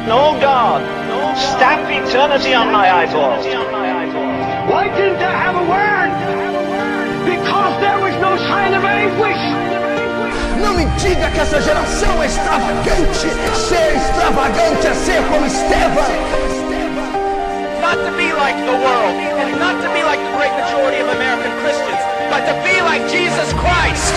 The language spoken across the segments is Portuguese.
no God, stamp eternity on my eyeballs. Why didn't I have a word? Because there was no sign of anguish. Não me diga que essa geração é extravagante. Ser extravagante é ser como Estevão. Not to be like the world, and not to be like the great majority of American Christians, but to be like Jesus Christ.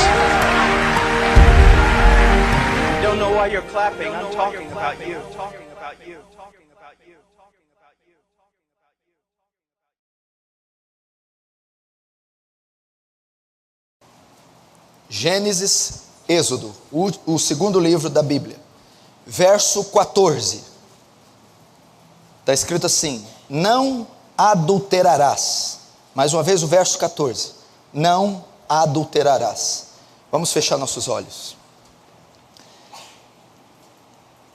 You don't know why you're clapping. I'm talking about you. Talking about you. Talking about you. Talking about you. Gênesis, Êxodo, o segundo livro da Bíblia, verso 14, está escrito assim: não adulterarás. Mais uma vez o verso 14, não adulterarás. Vamos fechar nossos olhos.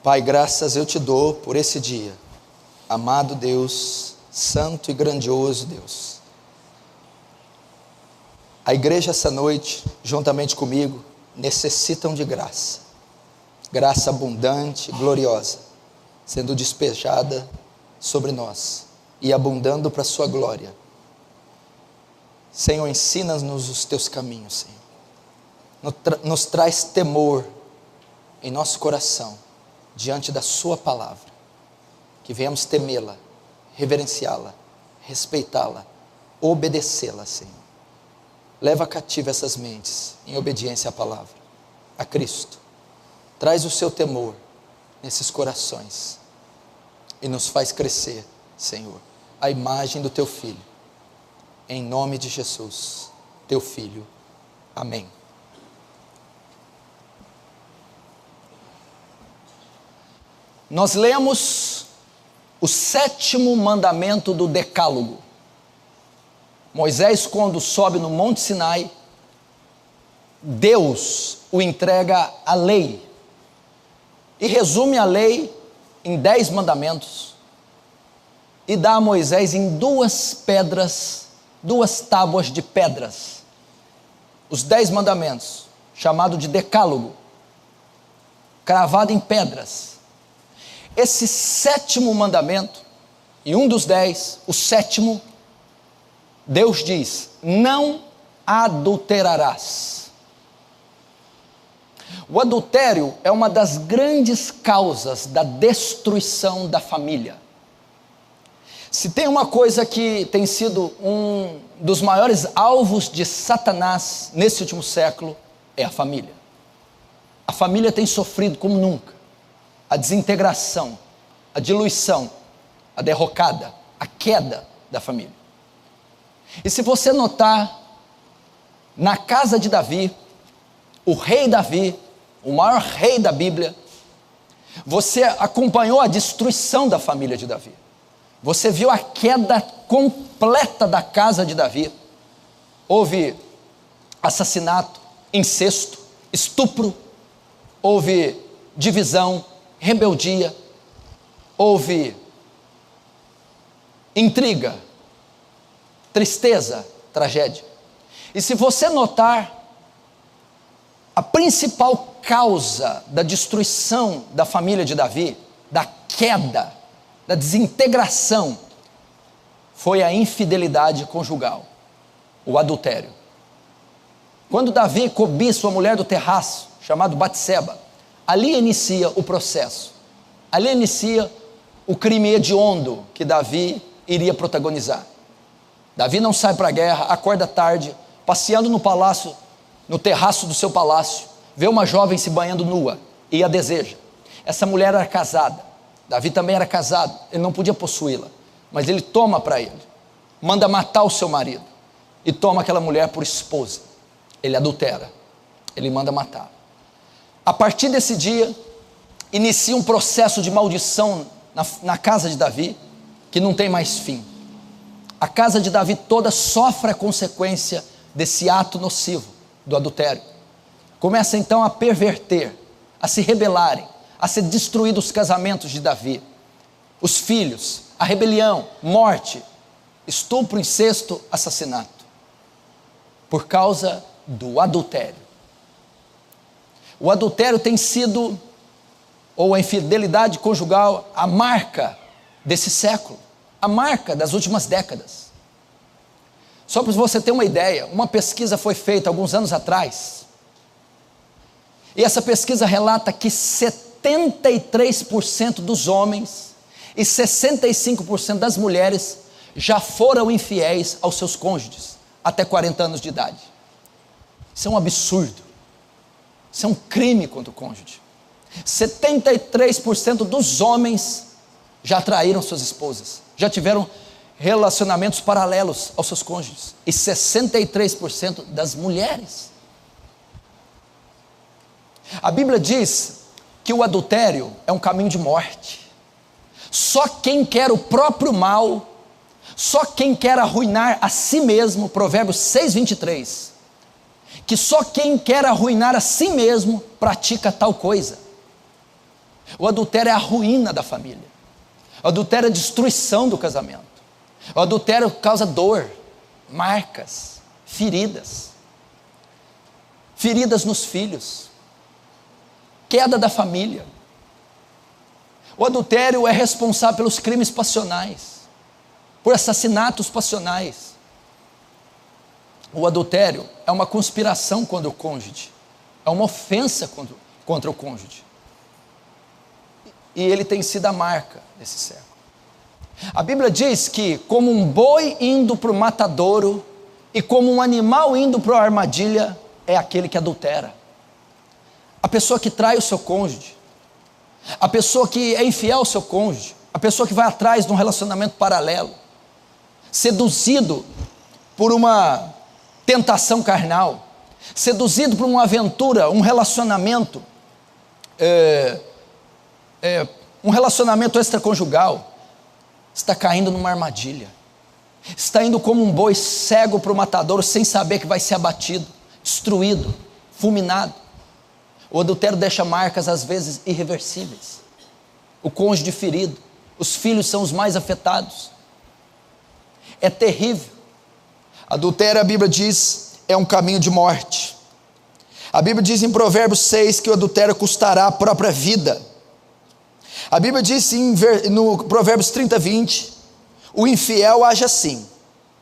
Pai, graças eu te dou por esse dia, amado Deus, santo e grandioso Deus. A igreja essa noite, juntamente comigo, necessitam de graça. Graça abundante, gloriosa, sendo despejada sobre nós e abundando para a sua glória. Senhor, ensina-nos os teus caminhos, Senhor. Nos traz temor em nosso coração, diante da sua palavra. Que venhamos temê-la, reverenciá-la, respeitá-la, obedecê-la, Senhor. Leva cativa essas mentes em obediência à palavra, a Cristo. Traz o seu temor nesses corações e nos faz crescer, Senhor, a imagem do teu Filho. Em nome de Jesus, teu Filho. Amém. Nós lemos o 7º mandamento do Decálogo. Moisés, quando sobe no Monte Sinai, Deus o entrega a lei e resume a lei em 10 mandamentos e dá a Moisés em 2 pedras, 2 tábuas de pedras, os 10 mandamentos, chamado de Decálogo, cravado em pedras. Esse 7º mandamento, e um dos 10, o 7º, Deus diz: não adulterarás. O adultério é uma das grandes causas da destruição da família. Se tem uma coisa que tem sido um dos maiores alvos de Satanás nesse último século, é a família. A família tem sofrido como nunca. A desintegração, a diluição, a derrocada, a queda da família. E se você notar, na casa de Davi, o rei Davi, o maior rei da Bíblia, você acompanhou a destruição da família de Davi. Você viu a queda completa da casa de Davi. Houve assassinato, incesto, estupro, houve divisão, rebeldia, houve intriga, tristeza, tragédia. E se você notar, a principal causa da destruição da família de Davi, da queda, da desintegração, foi a infidelidade conjugal, o adultério. Quando Davi cobiça a mulher do terraço, chamado Batseba, ali inicia o processo, ali inicia o crime hediondo que Davi iria protagonizar. Davi não sai para a guerra, acorda tarde, passeando no palácio, no terraço do seu palácio, vê uma jovem se banhando nua e a deseja. Essa mulher era casada, Davi também era casado, ele não podia possuí-la, mas ele toma para ele, manda matar o seu marido e toma aquela mulher por esposa. Ele adultera, ele manda matar. A partir desse dia, inicia um processo de maldição na casa de Davi, que não tem mais fim. A casa de Davi toda sofre a consequência desse ato nocivo do adultério. Começa então a perverter, a se rebelarem, a ser destruídos os casamentos de Davi, os filhos, a rebelião, morte, estupro, incesto, assassinato, por causa do adultério. O adultério tem sido ou a infidelidade conjugal, a marca desse século, a marca das últimas décadas. Só para você ter uma ideia, uma pesquisa foi feita alguns anos atrás, e essa pesquisa relata que 73% dos homens e 65% das mulheres já foram infiéis aos seus cônjuges até 40 anos de idade. Isso é um absurdo. Isso é um crime contra o cônjuge. 73% dos homens já traíram suas esposas, já tiveram relacionamentos paralelos aos seus cônjuges, e 63% das mulheres. A Bíblia diz que o adultério é um caminho de morte. Só quem quer o próprio mal, só quem quer arruinar a si mesmo, Provérbios 6:23, que só quem quer arruinar a si mesmo pratica tal coisa. O adultério é a ruína da família. O adultério é a destruição do casamento. O adultério causa dor, marcas, feridas nos filhos, queda da família. O adultério é responsável pelos crimes passionais, por assassinatos passionais. O adultério é uma conspiração contra o cônjuge, é uma ofensa contra o cônjuge. E ele tem sido a marca desse século. A Bíblia diz que, como um boi indo para o matadouro e como um animal indo para a armadilha, é aquele que adultera. A pessoa que trai o seu cônjuge, a pessoa que é infiel ao seu cônjuge, a pessoa que vai atrás de um relacionamento paralelo, seduzido por uma tentação carnal, seduzido por uma aventura, um relacionamento, um relacionamento extraconjugal, está caindo numa armadilha, está indo como um boi cego para o matadouro, sem saber que vai ser abatido, destruído, fulminado. O adultério deixa marcas às vezes irreversíveis, o cônjuge ferido, os filhos são os mais afetados, é terrível. Adultério, a Bíblia diz, é um caminho de morte. A Bíblia diz em Provérbios 6 que o adultério custará a própria vida. A Bíblia diz no Provérbios 30:20, o infiel age assim,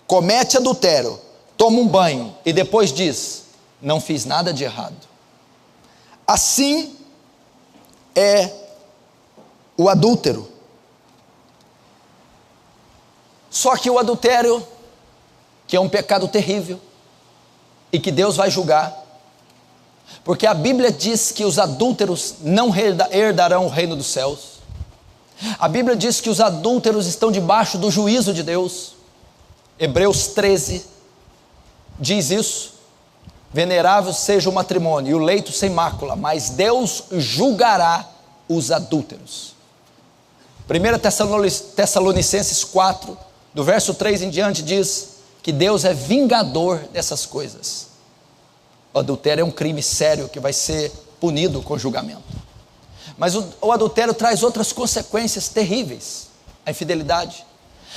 comete adultério, toma um banho e depois diz, não fiz nada de errado. Assim é o adúltero. Só que o adultério, que é um pecado terrível e que Deus vai julgar, porque a Bíblia diz que os adúlteros não herdarão o reino dos céus. A Bíblia diz que os adúlteros estão debaixo do juízo de Deus. Hebreus 13 diz isso. Venerável seja o matrimônio e o leito sem mácula, mas Deus julgará os adúlteros. 1 Tessalonicenses 4, do verso 3 em diante, diz que Deus é vingador dessas coisas. O adultério é um crime sério que vai ser punido com julgamento. Mas o adultério traz outras consequências terríveis. A infidelidade.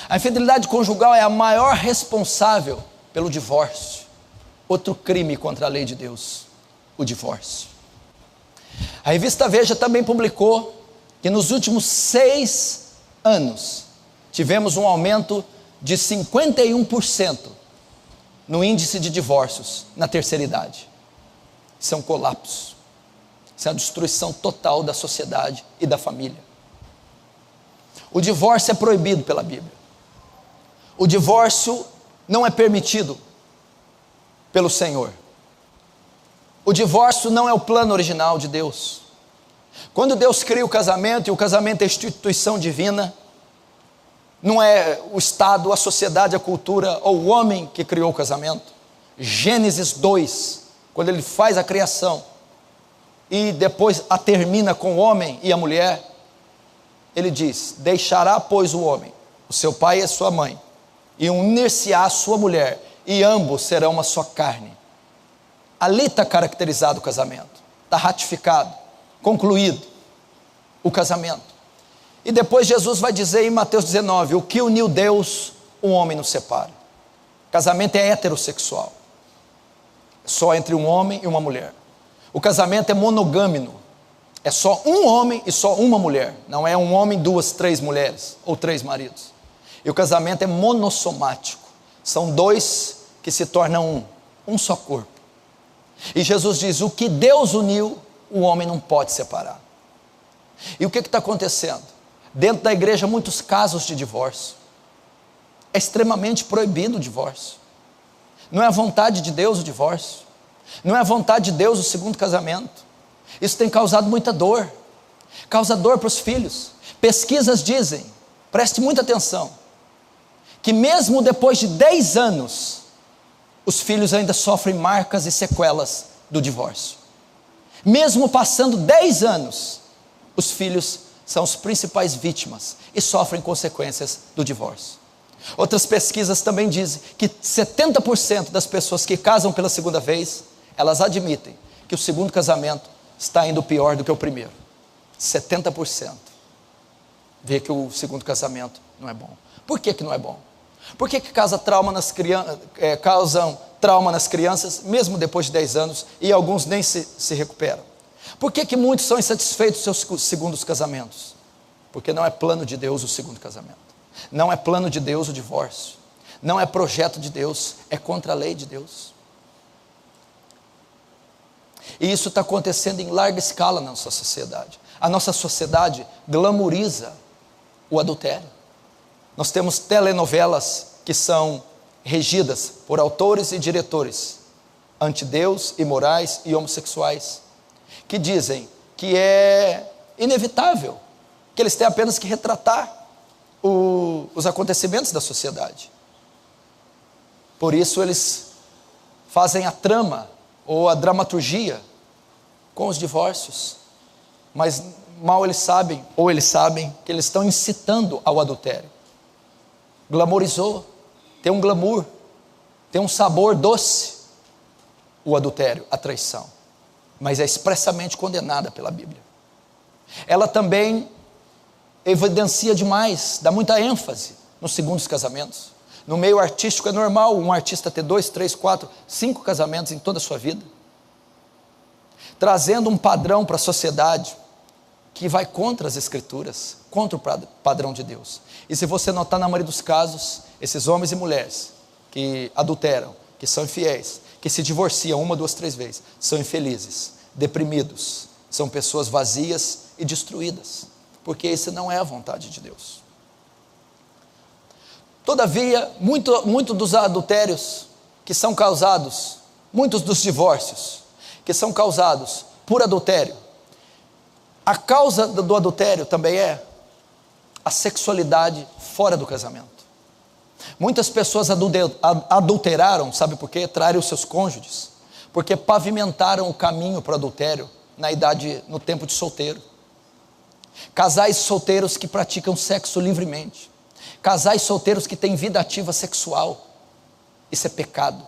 A infidelidade conjugal é a maior responsável pelo divórcio. Outro crime contra a lei de Deus, o divórcio. A revista Veja também publicou que nos últimos 6 anos tivemos um aumento de 51% no índice de divórcios na terceira idade. Isso é um colapso, isso é a destruição total da sociedade e da família. O divórcio é proibido pela Bíblia. O divórcio não é permitido pelo Senhor. O divórcio não é o plano original de Deus. Quando Deus cria o casamento, e o casamento é instituição divina, não é o Estado, a sociedade, a cultura ou o homem que criou o casamento. Gênesis 2, quando ele faz a criação e depois a termina com o homem e a mulher, ele diz, deixará pois o homem, o seu pai e a sua mãe, e unir-se-á a sua mulher, e ambos serão uma só carne. Ali está caracterizado o casamento, está ratificado, concluído o casamento. E depois Jesus vai dizer em Mateus 19, o que uniu Deus, o homem não separa. Casamento é heterossexual, só entre um homem e uma mulher. O casamento é monogâmico, É só um homem e só uma mulher. Não é um homem, duas, três mulheres ou três maridos. E o casamento é monossomático. São dois que se tornam um só corpo. E Jesus diz: o que Deus uniu, o homem não pode separar. E o que está acontecendo? Dentro da igreja, muitos casos de divórcio. É extremamente proibido o divórcio. Não é a vontade de Deus o divórcio. Não é a vontade de Deus o segundo casamento. Isso tem causado muita dor. Causa dor para os filhos. Pesquisas dizem, preste muita atenção, que mesmo depois de 10 anos, os filhos ainda sofrem marcas e sequelas do divórcio. Mesmo passando 10 anos, os filhos são as principais vítimas e sofrem consequências do divórcio. Outras pesquisas também dizem que 70% das pessoas que casam pela segunda vez, elas admitem que o segundo casamento está indo pior do que o primeiro. 70% vê que o segundo casamento não é bom. Por que não é bom? Por que causam trauma nas crianças, mesmo depois de 10 anos, e alguns nem se recuperam? Por que muitos são insatisfeitos com seus segundos casamentos? Porque não é plano de Deus o segundo casamento. Não é plano de Deus o divórcio. Não é projeto de Deus, é contra a lei de Deus. E isso está acontecendo em larga escala na nossa sociedade. A nossa sociedade glamoriza o adultério. Nós temos telenovelas que são regidas por autores e diretores antideus, imorais e homossexuais, que dizem que é inevitável, que eles têm apenas que retratar os acontecimentos da sociedade. Por isso eles fazem a trama ou a dramaturgia com os divórcios, mas mal eles sabem, ou eles sabem, que eles estão incitando ao adultério. Glamorizou, tem um glamour, tem um sabor doce, o adultério, a traição, mas é expressamente condenada pela Bíblia. Ela também evidencia demais, dá muita ênfase nos segundos casamentos. No meio artístico é normal um artista ter 2, 3, 4, 5 casamentos em toda a sua vida, trazendo um padrão para a sociedade que vai contra as escrituras, contra o padrão de Deus. E se você notar, na maioria dos casos, esses homens e mulheres que adulteram, que são infiéis, que se divorciam 1, 2, 3 vezes, são infelizes, deprimidos, são pessoas vazias e destruídas, porque isso não é a vontade de Deus. Todavia, muito dos adultérios que são causados, muitos dos divórcios que são causados por adultério, a causa do adultério também é a sexualidade fora do casamento. Muitas pessoas adulteraram, sabe por quê? Traíram os seus cônjuges, porque pavimentaram o caminho para o adultério no tempo de solteiro. Casais solteiros que praticam sexo livremente, casais solteiros que têm vida ativa sexual, isso é pecado,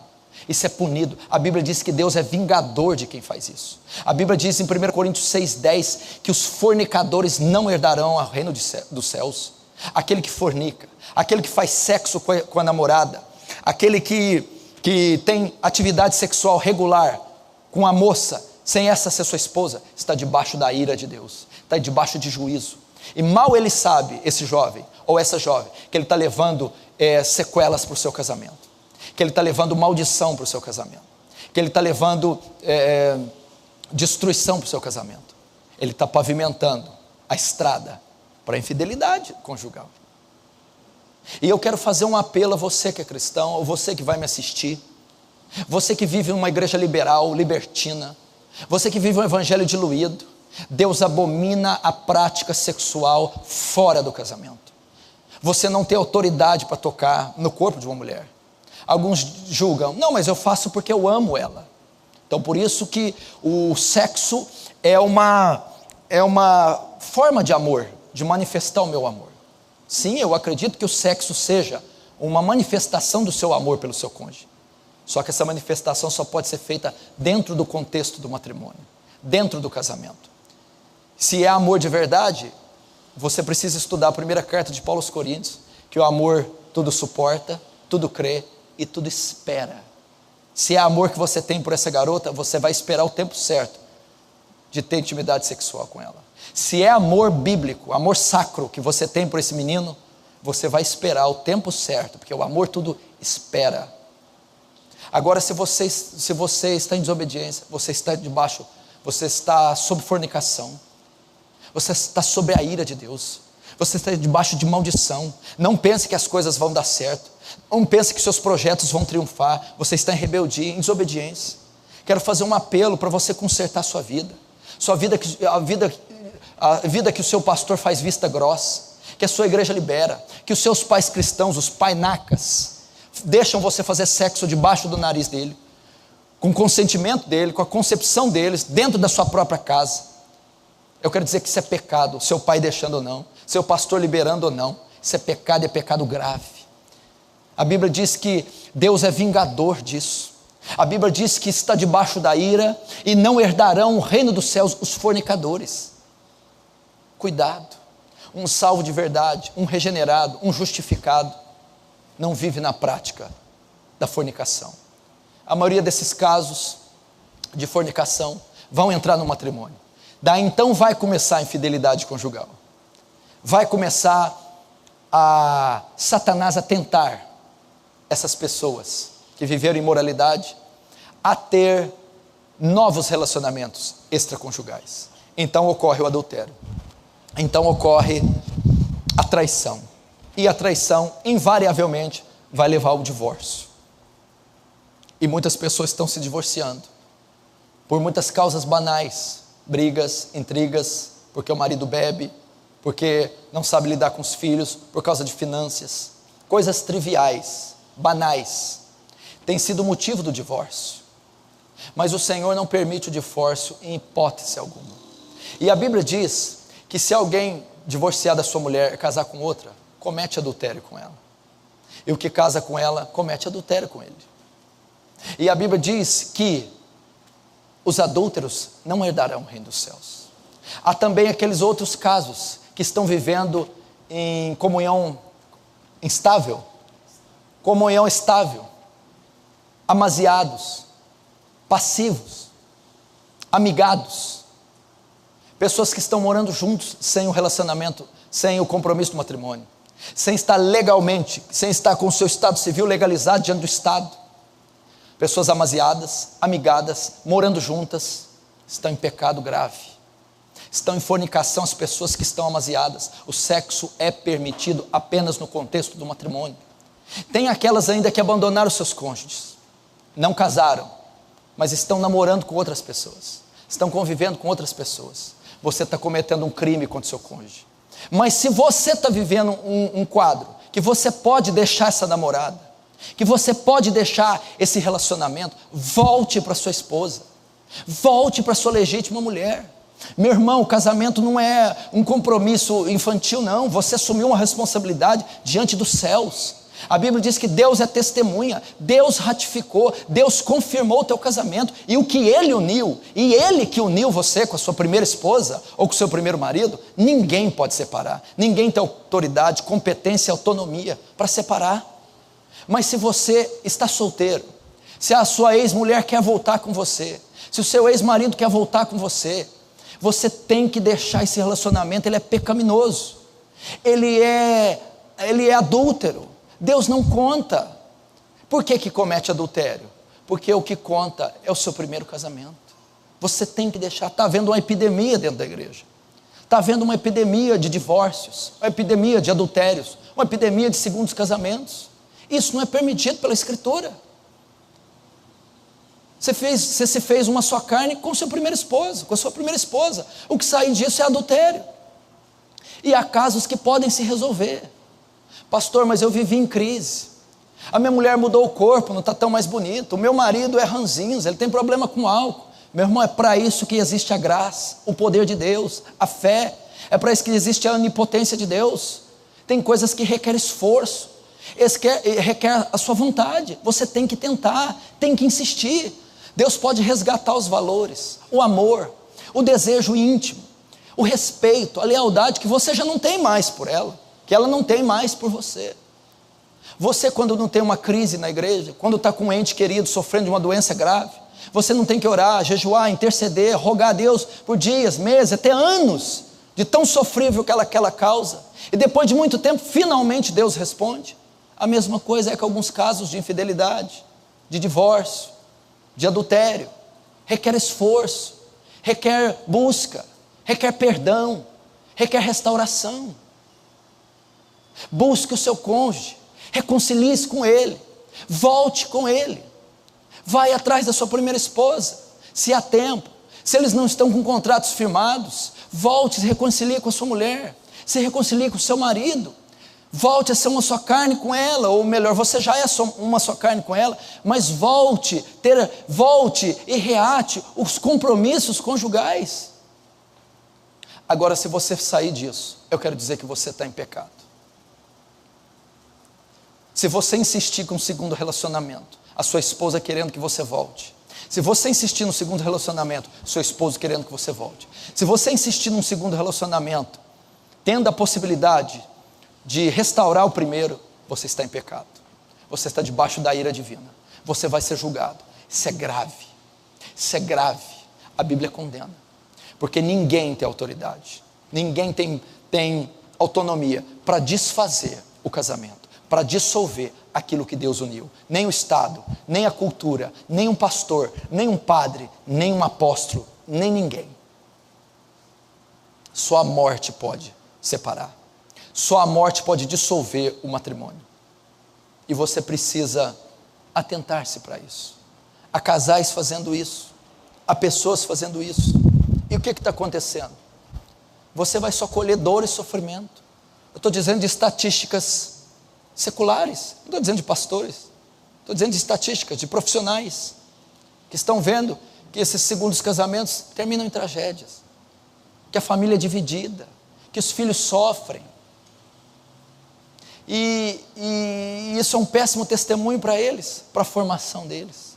isso é punido. A Bíblia diz que Deus é vingador de quem faz isso. A Bíblia diz em 1 Coríntios 6,10 que os fornicadores não herdarão o reino dos céus. Aquele que fornica, aquele que faz sexo com a namorada, aquele que tem atividade sexual regular com a moça, sem essa ser sua esposa, está debaixo da ira de Deus, está debaixo de juízo. E mal ele sabe, esse jovem ou essa jovem, que ele está levando sequelas para o seu casamento, que ele está levando maldição para o seu casamento, que ele está levando destruição para o seu casamento. Ele está pavimentando a estrada para a infidelidade conjugal. E eu quero fazer um apelo a você que é cristão, ou você que vai me assistir, você que vive numa igreja liberal, libertina, você que vive um evangelho diluído. Deus abomina a prática sexual fora do casamento. Você não tem autoridade para tocar no corpo de uma mulher. Alguns julgam, não, mas eu faço porque eu amo ela. Então por isso que o sexo é uma forma de amor, de manifestar o meu amor. Sim, eu acredito que o sexo seja uma manifestação do seu amor pelo seu cônjuge. Só que essa manifestação só pode ser feita dentro do contexto do matrimônio, dentro do casamento. Se é amor de verdade, você precisa estudar a primeira carta de Paulo aos Coríntios, que o amor tudo suporta, tudo crê e tudo espera. Se é amor que você tem por essa garota, você vai esperar o tempo certo de ter intimidade sexual com ela. Se é amor bíblico, amor sacro que você tem por esse menino, você vai esperar o tempo certo, porque o amor tudo espera. Agora, se você está em desobediência, você está sob fornicação, você está sob a ira de Deus, você está debaixo de maldição. Não pense que as coisas vão dar certo, não pense que seus projetos vão triunfar. Você está em rebeldia, em desobediência. Quero fazer um apelo para você consertar sua vida, a vida que o seu pastor faz vista grossa, que a sua igreja libera, que os seus pais cristãos, os painacas, deixam você fazer sexo debaixo do nariz dele, com o consentimento dele, com a concepção deles, dentro da sua própria casa. Eu quero dizer que isso é pecado, seu pai deixando ou não, seu pastor liberando ou não, isso é pecado, e é pecado grave. A Bíblia diz que Deus é vingador disso. A Bíblia diz que está debaixo da ira e não herdarão o reino dos céus os fornicadores. Cuidado, um salvo de verdade, um regenerado, um justificado, não vive na prática da fornicação. A maioria desses casos de fornicação vão entrar no matrimônio. Daí então vai começar a infidelidade conjugal. Vai começar a Satanás a tentar essas pessoas que viveram imoralidade a ter novos relacionamentos extraconjugais. Então ocorre o adultério. Então ocorre a traição. E a traição invariavelmente vai levar ao divórcio. E muitas pessoas estão se divorciando por muitas causas banais, brigas, intrigas, porque o marido bebe, porque não sabe lidar com os filhos, por causa de finanças, coisas triviais, banais, tem sido motivo do divórcio. Mas o Senhor não permite o divórcio em hipótese alguma. E a Bíblia diz que se alguém divorciar da sua mulher e casar com outra, comete adultério com ela. E o que casa com ela, comete adultério com ele. E a Bíblia diz que os adúlteros não herdarão o reino dos céus. Há também aqueles outros casos que estão vivendo em comunhão instável, amaziados, passivos, amigados, pessoas que estão morando juntos sem o relacionamento, sem o compromisso do matrimônio, sem estar legalmente, sem estar com o seu estado civil legalizado diante do Estado. Pessoas amaziadas, amigadas, morando juntas, estão em pecado grave, estão em fornicação. As pessoas que estão amaziadas, o sexo é permitido apenas no contexto do matrimônio. Tem aquelas ainda que abandonaram seus cônjuges, não casaram, mas estão namorando com outras pessoas, estão convivendo com outras pessoas. Você está cometendo um crime contra o seu cônjuge. Mas se você está vivendo um quadro que você pode deixar essa namorada, que você pode deixar esse relacionamento, volte para sua esposa, volte para sua legítima mulher. Meu irmão, o casamento não é um compromisso infantil, não. Você assumiu uma responsabilidade diante dos céus. A Bíblia diz que Deus é testemunha, Deus ratificou, Deus confirmou o teu casamento, e o que Ele uniu, e Ele que uniu você com a sua primeira esposa, ou com o seu primeiro marido, ninguém pode separar, ninguém tem autoridade, competência, autonomia para separar. Mas se você está solteiro, se a sua ex-mulher quer voltar com você, se o seu ex-marido quer voltar com você, você tem que deixar esse relacionamento. Ele é pecaminoso, ele é adúltero. Deus não conta. Por que comete adultério? Porque o que conta é o seu primeiro casamento. Você tem que deixar. Está havendo uma epidemia dentro da igreja, está havendo uma epidemia de divórcios, uma epidemia de adultérios, uma epidemia de segundos casamentos. Isso não é permitido pela Escritura. Você se fez uma só carne com o seu primeiro esposo, com a sua primeira esposa. O que sai disso é adultério. E há casos que podem se resolver. Pastor, mas eu vivi em crise. A minha mulher mudou o corpo, não está tão mais bonito. O meu marido é ranzinza, ele tem problema com álcool. Meu irmão, é para isso que existe a graça, o poder de Deus, a fé. É para isso que existe a onipotência de Deus. Tem coisas que requerem esforço, requer a sua vontade. Você tem que tentar, tem que insistir. Deus pode resgatar os valores, o amor, o desejo íntimo, o respeito, a lealdade que você já não tem mais por ela, que ela não tem mais por você. Você, quando não tem uma crise na igreja, quando está com um ente querido sofrendo de uma doença grave, Você não tem que orar, jejuar, interceder, rogar a Deus por dias, meses, até anos, de tão sofrível que aquela causa. E depois de muito tempo, finalmente Deus responde. A mesma coisa é com alguns casos de infidelidade, de divórcio, de adultério. Requer esforço, requer busca, requer perdão, requer restauração. Busque o seu cônjuge, reconcilie-se com ele, volte com ele, vai atrás da sua primeira esposa, se há tempo. Se eles não estão com contratos firmados, volte e se reconcilie com a sua mulher, se reconcilie com o seu marido, volte a ser uma só carne com ela, ou melhor, você já é uma só carne com ela, mas volte e reate os compromissos conjugais. Agora, se você sair disso, eu quero dizer que você está em pecado. Se você insistir com o segundo relacionamento, a sua esposa querendo que você volte. Se você insistir no segundo relacionamento, seu esposo querendo que você volte. Se você insistir num segundo relacionamento, tendo a possibilidade de restaurar o primeiro, você está em pecado. Você está debaixo da ira divina. Você vai ser julgado. Isso é grave. Isso é grave. A Bíblia condena. Porque ninguém tem autoridade. Ninguém tem autonomia para desfazer o casamento, para dissolver aquilo que Deus uniu. Nem o Estado, nem a cultura, nem um pastor, nem um padre, nem um apóstolo, nem ninguém. Só a morte pode separar. Só a morte pode dissolver o matrimônio. E você precisa atentar-se para isso. Há casais fazendo isso, há pessoas fazendo isso. E o que está acontecendo? Você vai só colher dor e sofrimento. Eu estou dizendo de estatísticas seculares, não estou dizendo de pastores, estou dizendo de estatísticas, de profissionais, que estão vendo que esses segundos casamentos terminam em tragédias, que a família é dividida, que os filhos sofrem, e isso é um péssimo testemunho para eles, para a formação deles.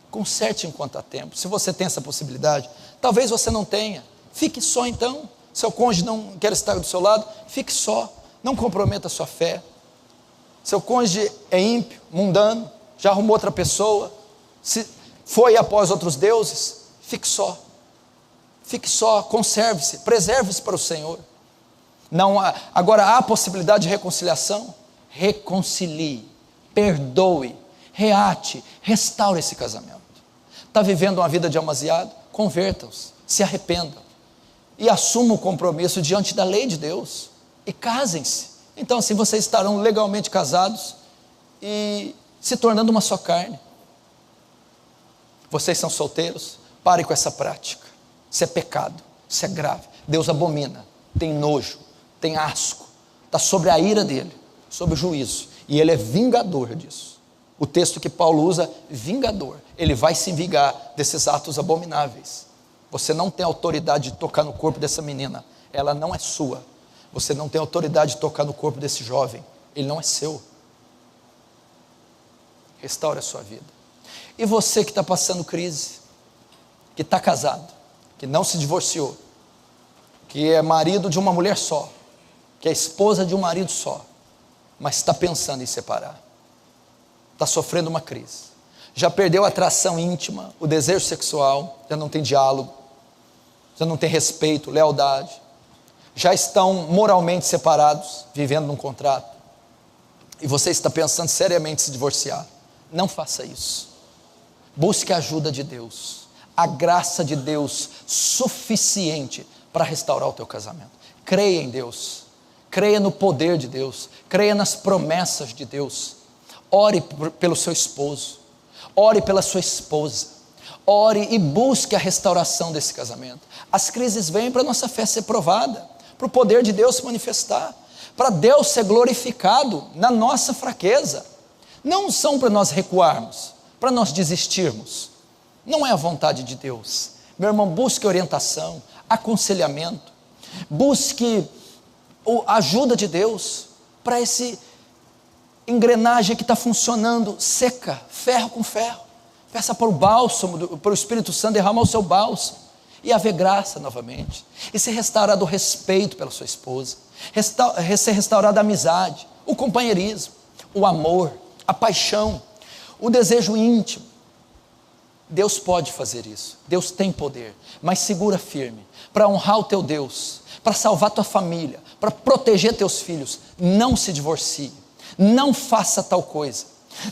Conserte enquanto há tempo. Se você tem essa possibilidade, talvez você não tenha, fique só então. Seu cônjuge não quer estar do seu lado, fique só, não comprometa a sua fé. Seu cônjuge é ímpio, mundano, já arrumou outra pessoa, se foi após outros deuses, fique só, conserve-se, preserve-se para o Senhor. Não há, agora há possibilidade de reconciliação? Reconcilie, perdoe, reate, restaure esse casamento. Está vivendo uma vida de amasiado? Convertam-se, se arrependam e assumam o compromisso diante da lei de Deus e casem-se. Então assim vocês estarão legalmente casados e se tornando uma só carne. Vocês são solteiros? Parem com essa prática. Isso é pecado, isso é grave. Deus abomina, tem nojo, tem asco, está sobre a ira dele, sobre o juízo, e ele é vingador disso. O texto que Paulo usa, vingador, ele vai se vingar desses atos abomináveis. Você não tem autoridade de tocar no corpo dessa menina, ela não é sua. Você não tem autoridade de tocar no corpo desse jovem, ele não é seu. Restaure a sua vida. E você que está passando crise, que está casado, que não se divorciou, que é marido de uma mulher só, que é esposa de um marido só, mas está pensando em separar, está sofrendo uma crise, já perdeu a atração íntima, o desejo sexual, já não tem diálogo, já não tem respeito, lealdade, já estão moralmente separados, vivendo num contrato, e você está pensando seriamente em se divorciar. Não faça isso. Busque a ajuda de Deus, a graça de Deus suficiente para restaurar o teu casamento. Creia em Deus, creia no poder de Deus, creia nas promessas de Deus. Ore pelo seu esposo, ore pela sua esposa, ore e busque a restauração desse casamento. As crises vêm para a nossa fé ser provada, para o poder de Deus se manifestar, para Deus ser glorificado na nossa fraqueza. Não são para nós recuarmos, para nós desistirmos. Não é a vontade de Deus. Meu irmão, busque orientação, aconselhamento, busque a ajuda de Deus para esse engrenagem que está funcionando seca, ferro com ferro. Peça para o bálsamo, para o Espírito Santo derramar o seu bálsamo e haver graça novamente, e ser restaurado o respeito pela sua esposa, ser restaurada a amizade, o companheirismo, o amor, a paixão, o desejo íntimo, Deus pode fazer isso, Deus tem poder, mas segura firme, para honrar o teu Deus, para salvar tua família, para proteger teus filhos. Não se divorcie, não faça tal coisa,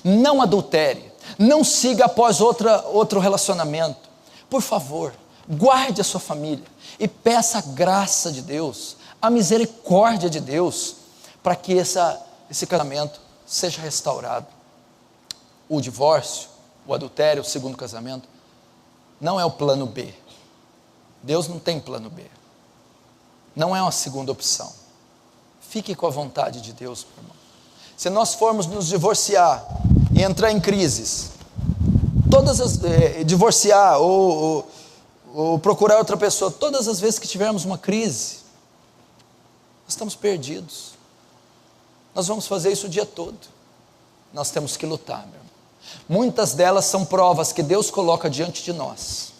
não adultere, não siga após outro relacionamento. Por favor, guarde a sua família e peça a graça de Deus, a misericórdia de Deus, para que esse casamento seja restaurado. O divórcio, o adultério, o segundo casamento, não é o plano B. Deus não tem plano B. Não é uma segunda opção. Fique com a vontade de Deus, meu irmão. Se nós formos nos divorciar e entrar em crises, divorciar ou procurar outra pessoa, todas as vezes que tivermos uma crise, nós estamos perdidos. Nós vamos fazer isso o dia todo. Nós temos que lutar, meu irmão. Muitas delas são provas que Deus coloca diante de nós,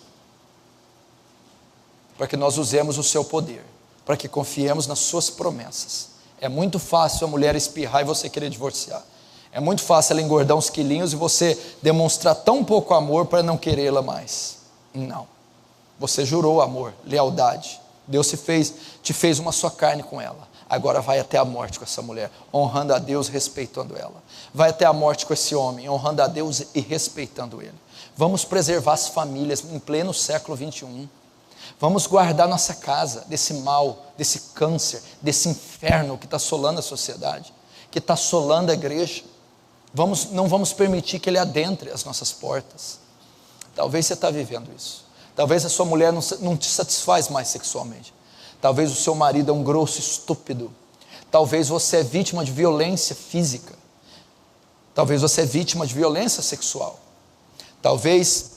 para que nós usemos o seu poder, para que confiemos nas suas promessas. É muito fácil a mulher espirrar e você querer divorciar. É muito fácil ela engordar uns quilinhos e você demonstrar tão pouco amor para não querê-la mais. Não. Você jurou amor, lealdade. Deus te fez uma só carne com ela. Agora vai até a morte com essa mulher, honrando a Deus, respeitando ela. Vai até a morte com esse homem, honrando a Deus e respeitando ele. Vamos preservar as famílias em pleno século 21. Vamos guardar nossa casa desse mal, desse câncer, desse inferno que está assolando a sociedade, que está assolando a igreja. Não vamos permitir que ele adentre as nossas portas. Talvez você está vivendo isso. Talvez a sua mulher não te satisfaz mais sexualmente. Talvez o seu marido é um grosso estúpido. Talvez você é vítima de violência física. Talvez você é vítima de violência sexual. Talvez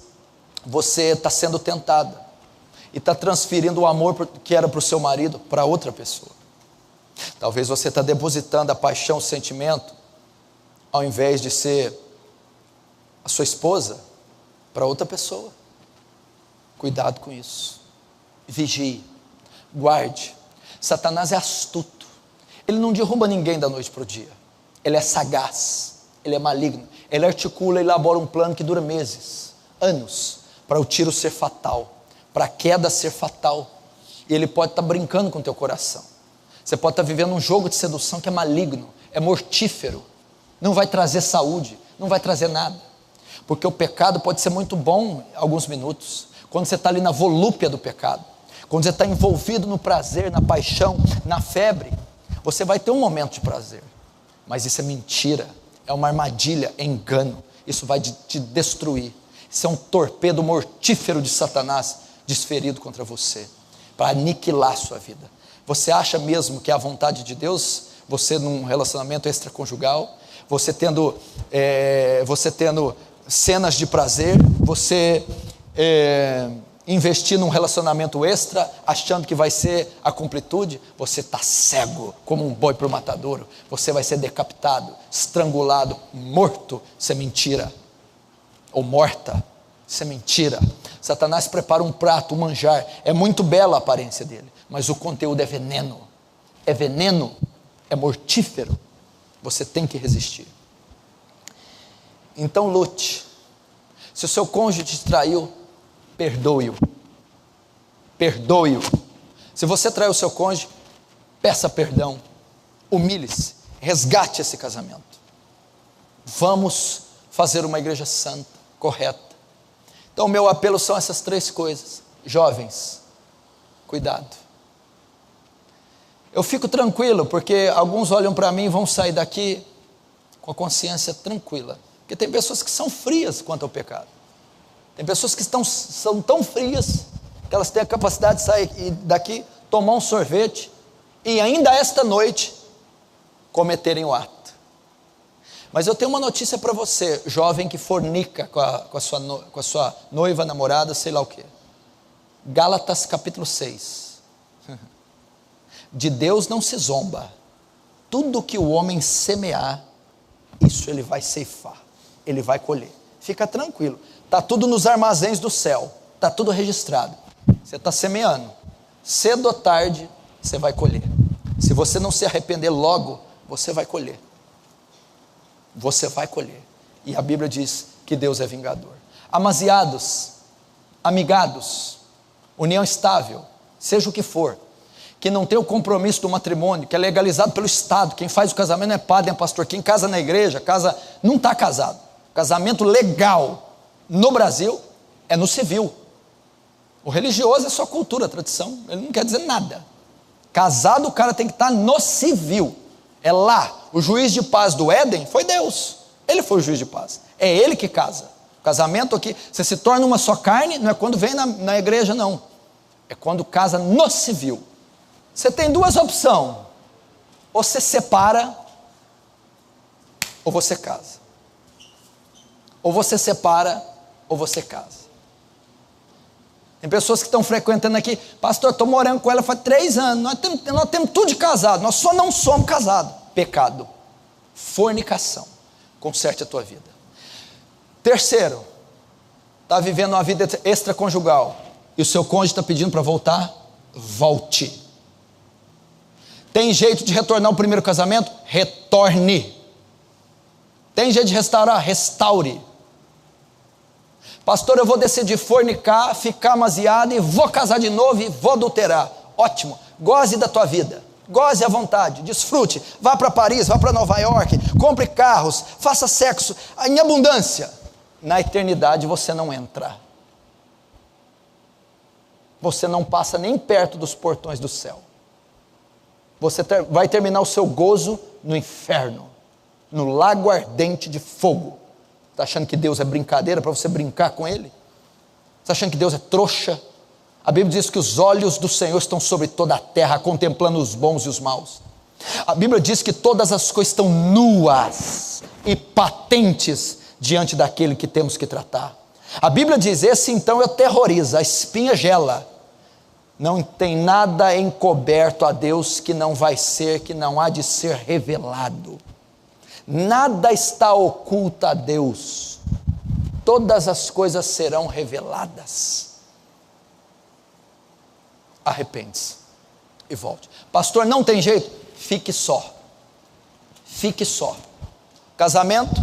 você está sendo tentada e está transferindo o amor que era para o seu marido para outra pessoa. Talvez você está depositando a paixão, o sentimento, ao invés de ser a sua esposa, para outra pessoa. Cuidado com isso. Vigie, guarde. Satanás é astuto. Ele não derruba ninguém da noite para o dia. Ele é sagaz, ele é maligno. Ele articula e elabora um plano que dura meses, anos, para o tiro ser fatal, para a queda ser fatal. E ele pode estar brincando com o teu coração. Você pode estar vivendo um jogo de sedução que é maligno, é mortífero. Não vai trazer saúde, não vai trazer nada. Porque o pecado pode ser muito bom em alguns minutos, quando você está ali na volúpia do pecado, quando você está envolvido no prazer, na paixão, na febre, você vai ter um momento de prazer. Mas isso é mentira, é uma armadilha, é engano. Isso vai te destruir. Isso é um torpedo mortífero de Satanás desferido contra você, para aniquilar a sua vida. Você acha mesmo que é a vontade de Deus, você num relacionamento extraconjugal, você tendo cenas de prazer, você investir num relacionamento extra, achando que vai ser a completude? Você está cego como um boi para o matadouro. Você vai ser decapitado, estrangulado, morto. Isso é mentira. Ou morta. Isso é mentira. Satanás prepara um prato, um manjar. É muito bela a aparência dele, mas o conteúdo é veneno. É veneno, é mortífero. Você tem que resistir. Então lute. Se o seu cônjuge te traiu, perdoe-o. Perdoe-o. Se você traiu o seu cônjuge, peça perdão. Humilhe-se. Resgate esse casamento. Vamos fazer uma igreja santa, correta. Então, meu apelo são essas 3 coisas. Jovens, cuidado. Eu fico tranquilo, porque alguns olham para mim e vão sair daqui com a consciência tranquila. Porque tem pessoas que são frias quanto ao pecado. Tem pessoas que são tão frias que elas têm a capacidade de sair daqui, tomar um sorvete e ainda esta noite cometerem o ato. Mas eu tenho uma notícia para você, jovem que fornica com a sua noiva, namorada, sei lá o quê. Gálatas capítulo 6. De Deus não se zomba. Tudo que o homem semear, isso ele vai ceifar, ele vai colher. Fica tranquilo, está tudo nos armazéns do céu, está tudo registrado. Você está semeando, cedo ou tarde você vai colher. Se você não se arrepender logo, você vai colher. Você vai colher. E a Bíblia diz que Deus é vingador. Amaziados, amigados, união estável, seja o que for, que não tem o compromisso do matrimônio, que é legalizado pelo Estado. Quem faz o casamento não é padre, não é pastor. Quem casa na igreja, não está casado. Casamento legal no Brasil é no civil. O religioso é só cultura, tradição, ele não quer dizer nada. Casado, o cara tem que estar no civil. É lá. O juiz de paz do Éden foi Deus. Ele foi o juiz de paz. É ele que casa. O casamento aqui, você se torna uma só carne, não é quando vem na igreja, não. É quando casa no civil. Você tem duas opções. Ou você separa, ou você casa. Ou você separa, ou você casa. Tem pessoas que estão frequentando aqui, pastor, estou morando com ela faz 3 anos, nós temos tudo de casado, nós só não somos casados. Pecado, fornicação, conserte a tua vida. Terceiro, está vivendo uma vida extraconjugal, e o seu cônjuge está pedindo para voltar, volte. Tem jeito de retornar ao primeiro casamento? Retorne. Tem jeito de restaurar? Restaure. Pastor, eu vou decidir fornicar, ficar amaziado e vou casar de novo e vou adulterar. Ótimo, goze da tua vida, goze à vontade, desfrute, vá para Paris, vá para Nova York, compre carros, faça sexo em abundância. Na eternidade você não entra. Você não passa nem perto dos portões do céu. Você vai terminar o seu gozo no inferno, no lago ardente de fogo. Está achando que Deus é brincadeira para você brincar com Ele? Está achando que Deus é trouxa? A Bíblia diz que os olhos do Senhor estão sobre toda a terra, contemplando os bons e os maus. A Bíblia diz que todas as coisas estão nuas e patentes diante daquele que temos que tratar. A Bíblia diz, esse então eu terrorizo, a espinha gela. Não tem nada encoberto a Deus que não vai ser, que não há de ser revelado. Nada está oculto a Deus. Todas as coisas serão reveladas. Arrepende-se e volte. Pastor, não tem jeito? Fique só. Fique só. Casamento,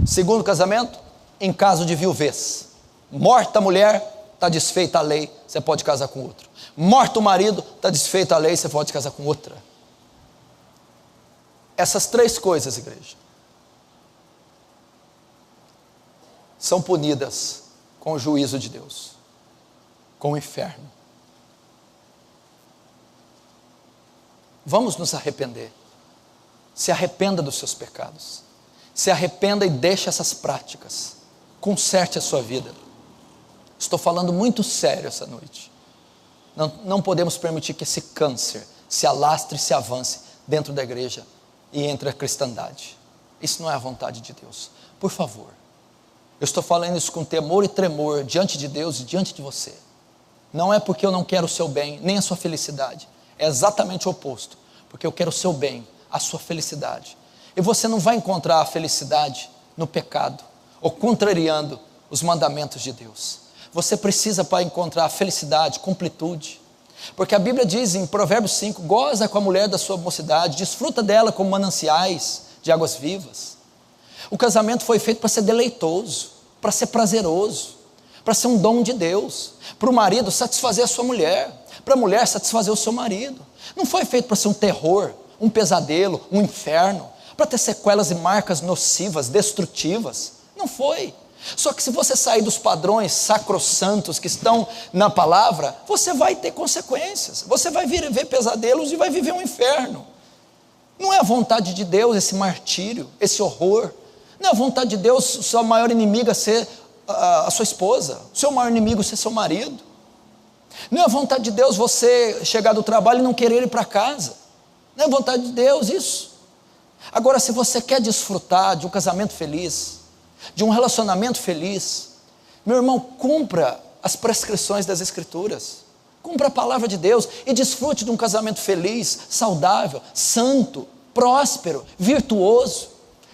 segundo casamento, em caso de viuvez. Morta a mulher, está desfeita a lei, você pode casar com outro. Morto o marido, está desfeita a lei, você pode casar com outra. Essas 3 coisas, igreja, são punidas com o juízo de Deus, com o inferno. Vamos nos arrepender. Se arrependa dos seus pecados. Se arrependa e deixe essas práticas. Conserte a sua vida. Estou falando muito sério essa noite. Não podemos permitir que esse câncer se alastre e se avance dentro da igreja e entre a cristandade. Isso não é a vontade de Deus. Por favor, eu estou falando isso com temor e tremor diante de Deus e diante de você. Não é porque eu não quero o seu bem, nem a sua felicidade. É exatamente o oposto. Porque eu quero o seu bem, a sua felicidade. E você não vai encontrar a felicidade no pecado, ou contrariando os mandamentos de Deus. Você precisa, para encontrar a felicidade, completude. Porque a Bíblia diz em Provérbios 5, goza com a mulher da sua mocidade, desfruta dela como mananciais de águas vivas. O casamento foi feito para ser deleitoso, para ser prazeroso, para ser um dom de Deus, para o marido satisfazer a sua mulher, para a mulher satisfazer o seu marido. Não foi feito para ser um terror, um pesadelo, um inferno, para ter sequelas e marcas nocivas, destrutivas. Não foi. Só que se você sair dos padrões sacrossantos que estão na palavra, você vai ter consequências, você vai ver pesadelos e vai viver um inferno. Não é a vontade de Deus esse martírio, esse horror. Não é a vontade de Deus sua maior inimiga ser a sua esposa, o seu maior inimigo ser seu marido. Não é a vontade de Deus você chegar do trabalho e não querer ir para casa. Não é a vontade de Deus isso. Agora, se você quer desfrutar de um casamento feliz, de um relacionamento feliz, meu irmão, cumpra as prescrições das Escrituras, cumpra a palavra de Deus e desfrute de um casamento feliz, saudável, santo, próspero, virtuoso.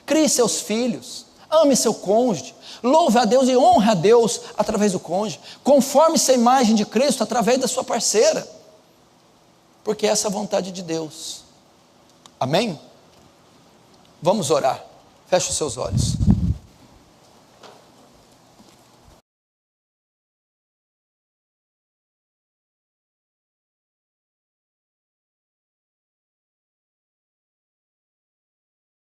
Crie seus filhos, ame seu cônjuge, louve a Deus e honre a Deus através do cônjuge, conforme-se à imagem de Cristo através da sua parceira, porque essa é a vontade de Deus. Amém? Vamos orar. Feche os seus olhos.